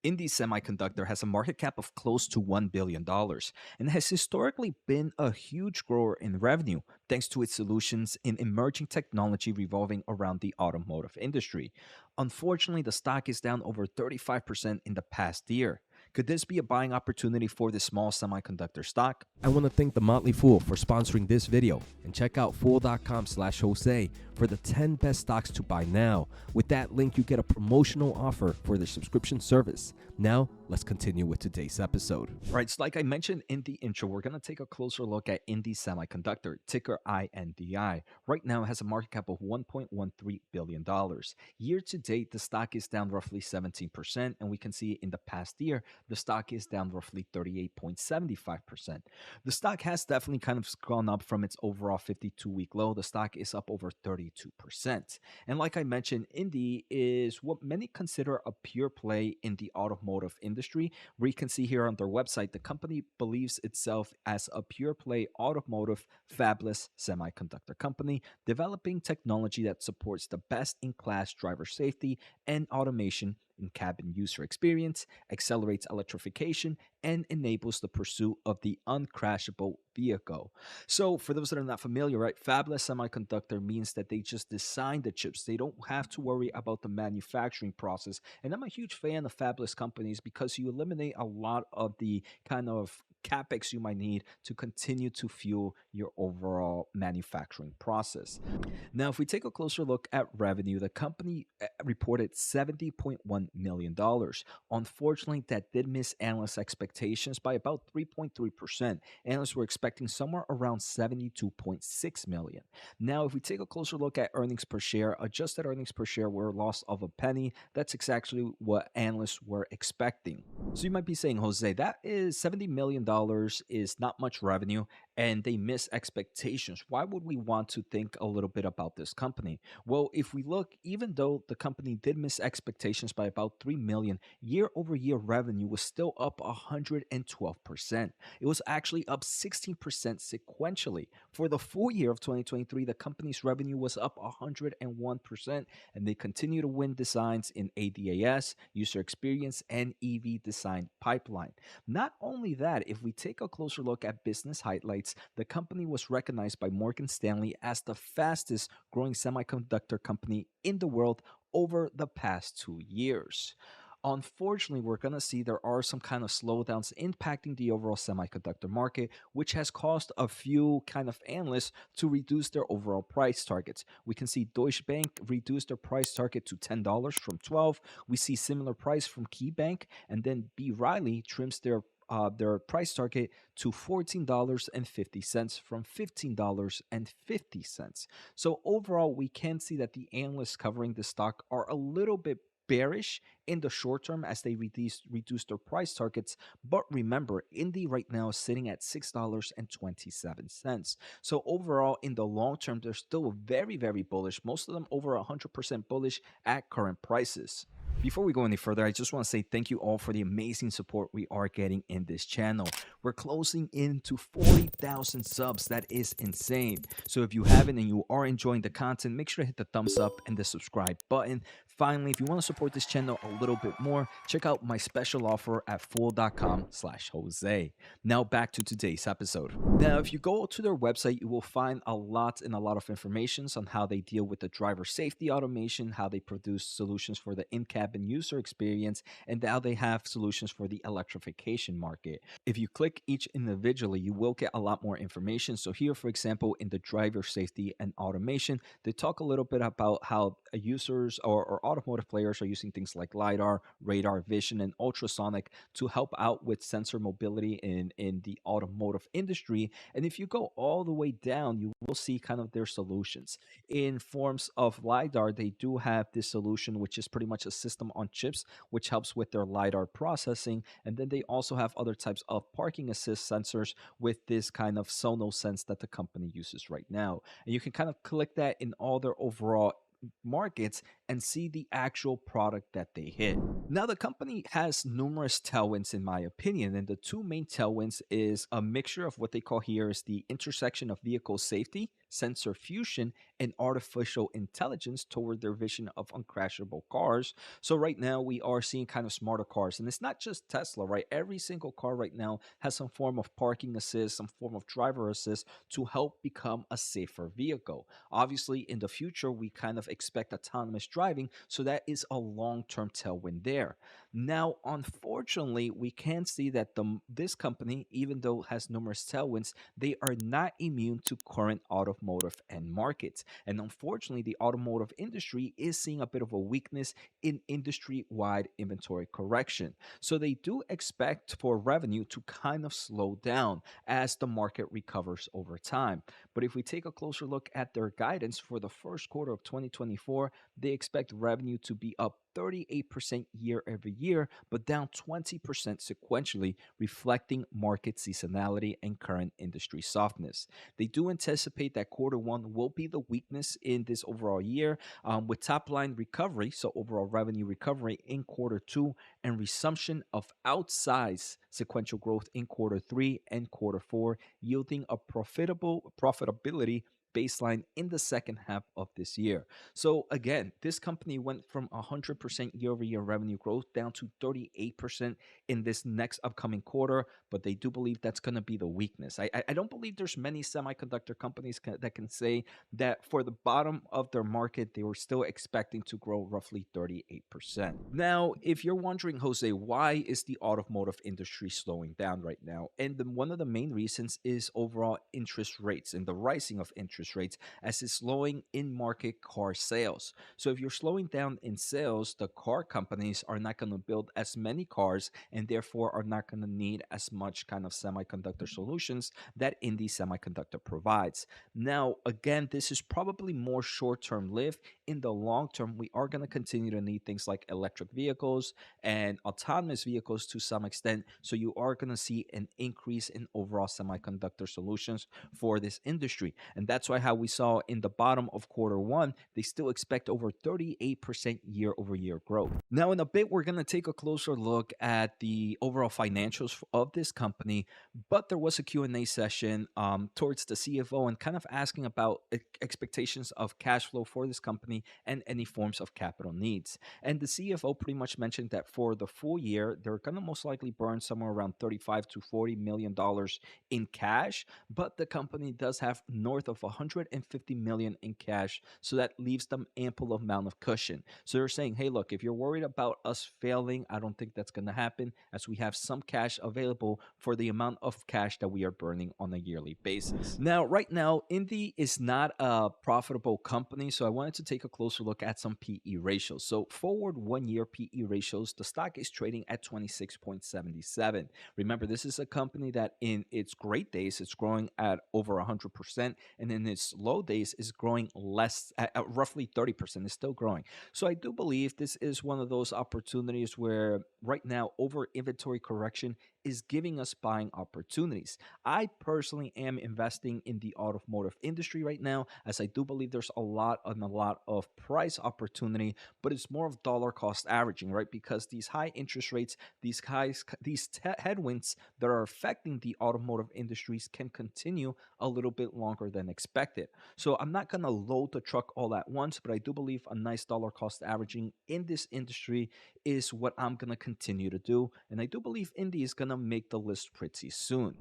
Indie Semiconductor has a market cap of close to $1 billion dollars and has historically been a huge grower in revenue thanks to its solutions in emerging technology revolving around the automotive industry. Unfortunately, the stock is down over 35% in the past year. Could this be a buying opportunity for the small semiconductor stock? I want to thank the Motley Fool for sponsoring this video and check out fool.com/Jose for the 10 best stocks to buy now. With that link, you get a promotional offer for the subscription service. Now, let's continue with today's episode. All right, so like I mentioned in the intro, we're going to take a closer look at Indie Semiconductor, ticker INDI. Right now, it has a market cap of $1.13 billion. Year to date, the stock is down roughly 17%, and we can see in the past year, the stock is down roughly 38.75%. The stock has definitely kind of gone up from its overall 52-week low. The stock is up over 32%. And like I mentioned, Indie is what many consider a pure play in the automotive industry. Where you can see here on their website, the company believes itself as a pure play automotive fabless semiconductor company, developing technology that supports the best in class driver safety and automation in cabin user experience, accelerates electrification, and enables the pursuit of the uncrashable vehicle. So, for those that are not familiar, right, fabless semiconductor means that they just design the chips. They don't have to worry about the manufacturing process. And I'm a huge fan of fabless companies because you eliminate a lot of the kind of capex you might need to continue to fuel your overall manufacturing process. Now, if we take a closer look at revenue, the company reported $70.1 million. Unfortunately, that did miss analyst expectations by about 3.3%. Analysts were expecting somewhere around 72.6 million. Now, if we take a closer look at earnings per share, adjusted earnings per share were a loss of a penny. That's exactly what analysts were expecting. So you might be saying, Jose, that is $70 million is not much revenue and they miss expectations. Why would we want to think a little bit about this company? Well, if we look, even though the company did miss expectations by about 3 million, year over year revenue was still up 112%. It was actually up 16% sequentially. For the full year of 2023, the company's revenue was up 101%, and they continue to win designs in ADAS, user experience, and EV design pipeline. Not only that, if we take a closer look at business highlights, the company was recognized by Morgan Stanley as the fastest growing semiconductor company in the world over the past 2 years. Unfortunately, we're going to see there are some kind of slowdowns impacting the overall semiconductor market, which has caused a few kind of analysts to reduce their overall price targets. We can see Deutsche Bank reduce their price target to $10 from 12. We see similar price from KeyBank, and then B. Riley trims their price target to $14.50 from $15.50. So overall, we can see that the analysts covering the stock are a little bit bearish in the short term as they reduce their price targets. But remember, Indie right now is sitting at $6.27. So overall, in the long term, they're still very, very bullish. Most of them over 100% bullish at current prices. Before we go any further, I just want to say thank you all for the amazing support we are getting in this channel. We're closing into 40,000 subs. That is insane. So if you haven't and you are enjoying the content, make sure to hit the thumbs up and the subscribe button. Finally, if you want to support this channel a little bit more, check out my special offer at fool.com/Jose. Now back to today's episode. Now, if you go to their website, you will find a lot of information on how they deal with the driver safety automation, how they produce solutions for the in-cabin user experience, and how they have solutions for the electrification market. If you click each individually, you will get a lot more information. So here, for example, in the driver safety and automation, they talk a little bit about how users or automotive players are using things like LiDAR, radar vision, and ultrasonic to help out with sensor mobility in the automotive industry. And if you go all the way down, you will see kind of their solutions. In forms of LiDAR, they do have this solution, which is pretty much a system on chips, which helps with their LiDAR processing. And then they also have other types of parking assist sensors with this kind of SonoSense that the company uses right now. And you can kind of click that in all their overall markets and see the actual product that they hit. Now, the company has numerous tailwinds in my opinion, and the two main tailwinds is a mixture of what they call here is the intersection of vehicle safety sensor fusion, and artificial intelligence toward their vision of uncrashable cars. So right now we are seeing kind of smarter cars, and it's not just Tesla, right? Every single car right now has some form of parking assist, some form of driver assist to help become a safer vehicle. Obviously, in the future, we kind of expect autonomous driving, so that is a long-term tailwind there. Now, unfortunately, we can see that this company, even though it has numerous tailwinds, they are not immune to current automotive end markets. And unfortunately, the automotive industry is seeing a bit of a weakness in industry-wide inventory correction. So they do expect for revenue to kind of slow down as the market recovers over time. But if we take a closer look at their guidance for the first quarter of 2024, they expect revenue to be up 38% year over year, but down 20% sequentially, reflecting market seasonality and current industry softness. They do anticipate that quarter one will be the weakness in this overall year, with top line recovery, so overall revenue recovery in quarter two, and resumption of outsized sequential growth in quarter three and quarter four, yielding a profitable profitability baseline in the second half of this year. So again, this company went from 100% year over year revenue growth down to 38% in this next upcoming quarter, but they do believe that's going to be the weakness. I don't believe there's many semiconductor companies that can say that for the bottom of their market, they were still expecting to grow roughly 38%. Now, if you're wondering, Jose, why is the automotive industry slowing down right now? And one of the main reasons is overall interest rates and the rising of interest rates as it's slowing in market car sales. So if you're slowing down in sales, the car companies are not going to build as many cars and therefore are not going to need as much kind of semiconductor solutions that Indie Semiconductor provides. Now, again, this is probably more short term lived. In the long term, we are going to continue to need things like electric vehicles and autonomous vehicles to some extent. So you are going to see an increase in overall semiconductor solutions for this industry. And that's why how we saw in the bottom of quarter one, they still expect over 38% year over year growth. Now, in a bit, we're going to take a closer look at the overall financials of this company, but there was a Q&A session towards the CFO and kind of asking about expectations of cash flow for this company and any forms of capital needs. And the CFO pretty much mentioned that for the full year, they're going to most likely burn somewhere around 35 to $40 million in cash, but the company does have north of 150 million in cash, so that leaves them ample amount of cushion. So they're saying, hey, look, if you're worried about us failing, I don't think that's going to happen, as we have some cash available for the amount of cash that we are burning on a yearly basis. Now, right now, Indie is not a profitable company, so I wanted to take a closer look at some PE ratios. So forward 1 year PE ratios, the stock is trading at 26.77. Remember, this is a company that in its great days, it's growing at over 100%, and in its low days is growing less at roughly 30%. It's still growing. So I do believe this is one of those opportunities where right now over inventory correction is giving us buying opportunities. I personally am investing in the automotive industry right now, as I do believe there's a lot of price opportunity, but it's more of dollar cost averaging, right? Because these high interest rates, these headwinds that are affecting the automotive industries can continue a little bit longer than expected. So I'm not going to load the truck all at once, but I do believe a nice dollar cost averaging in this industry is what I'm going to continue to do. And I do believe Indy is going to make the list pretty soon.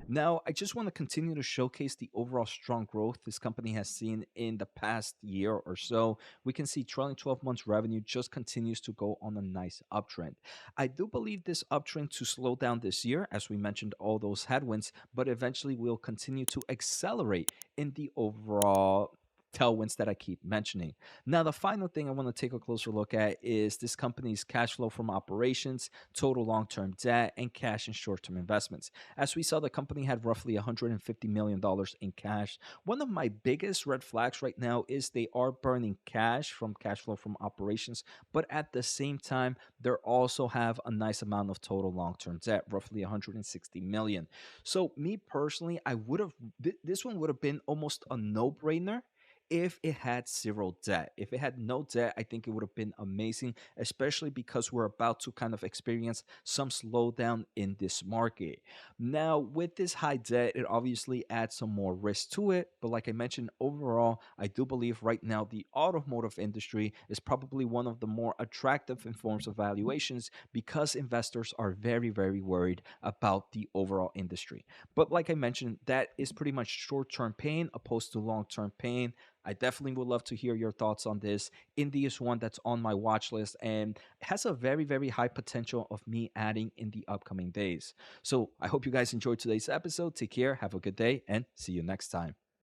Now, I just want to continue to showcase the overall strong growth this company has seen in the past year or so. We can see trailing 12 months revenue just continues to go on a nice uptrend. I do believe this uptrend to slow down this year, as we mentioned, all those headwinds, but eventually will continue to accelerate in the overall tailwinds that I keep mentioning. Now, the final thing I want to take a closer look at is this company's cash flow from operations, total long term debt, and cash and short term investments. As we saw, the company had roughly $150 million in cash. One of my biggest red flags right now is they are burning cash from cash flow from operations, but at the same time, they also have a nice amount of total long term debt, roughly 160 million. So, me personally, I would have, this one would have been almost a no brainer if it had zero debt. If it had no debt, I think it would have been amazing, especially because we're about to kind of experience some slowdown in this market. Now, with this high debt, it obviously adds some more risk to it. But like I mentioned, overall, I do believe right now the automotive industry is probably one of the more attractive in forms of valuations because investors are very, very worried about the overall industry. But like I mentioned, that is pretty much short term pain opposed to long term pain. I definitely would love to hear your thoughts on this. Indie is one that's on my watch list and has a very, very high potential of me adding in the upcoming days. So I hope you guys enjoyed today's episode. Take care, have a good day, and see you next time.